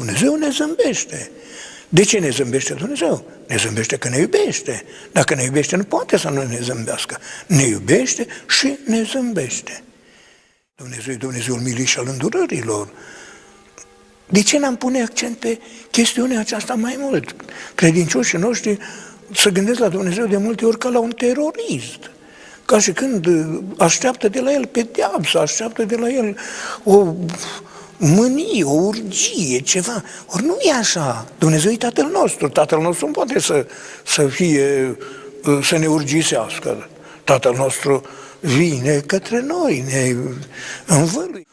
Dumnezeu ne zâmbește. De ce ne zâmbește Dumnezeu? Ne zâmbește că ne iubește. Dacă ne iubește, nu poate să nu ne zâmbească. Ne iubește și ne zâmbește. Dumnezeu e Dumnezeul milii și al îndurărilor. De ce n-am pune accent pe chestiunea aceasta mai mult? Credincioșii noștri se gândesc la Dumnezeu de multe ori ca la un terorist. Ca și când așteaptă de la el pedeapsă, așteaptă de la el o mânie, o urgie, ceva. Ori nu e așa. Dumnezeu e Tatăl nostru. Tatăl nostru nu poate să ne urgisească. Tatăl nostru vine către noi, ne învăluie.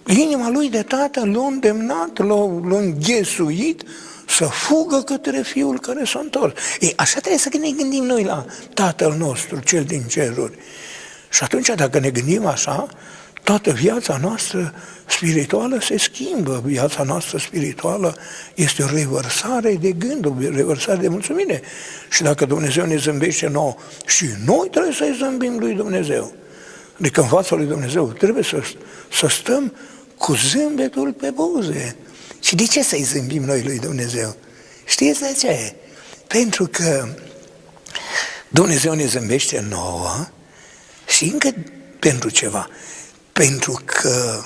Inima lui de tată l-a îndemnat, l-a înghesuit să fugă către Fiul care s-a întors. Ei, așa trebuie să ne gândim noi la Tatăl nostru, Cel din ceruri. Și atunci, dacă ne gândim așa, toată viața noastră spirituală se schimbă. Viața noastră spirituală este o revărsare de gând, o revărsare de mulțumire. Și dacă Dumnezeu ne zâmbește nouă, și noi trebuie să-i zâmbim lui Dumnezeu. Adică în fața lui Dumnezeu trebuie să stăm cu zâmbetul pe buze. Și de ce să-i zâmbim noi lui Dumnezeu? Știți de ce? Pentru că Dumnezeu ne zâmbește nouă și încă pentru ceva. Pentru că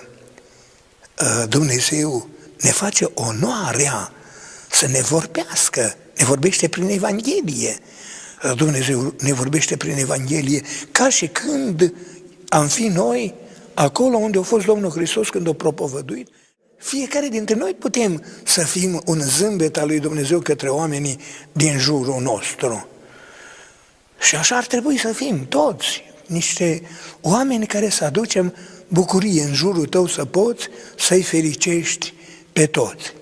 Dumnezeu ne face onoarea să ne vorbească. Ne vorbește prin Evanghelie. Dumnezeu ne vorbește prin Evanghelie ca și când am fi noi acolo unde a fost Domnul Hristos când a propovăduit. Fiecare dintre noi putem să fim un zâmbet al lui Dumnezeu către oamenii din jurul nostru. Și așa ar trebui să fim toți, niște oameni care să aducem bucurie în jurul tău, să poți să-i fericești pe toți.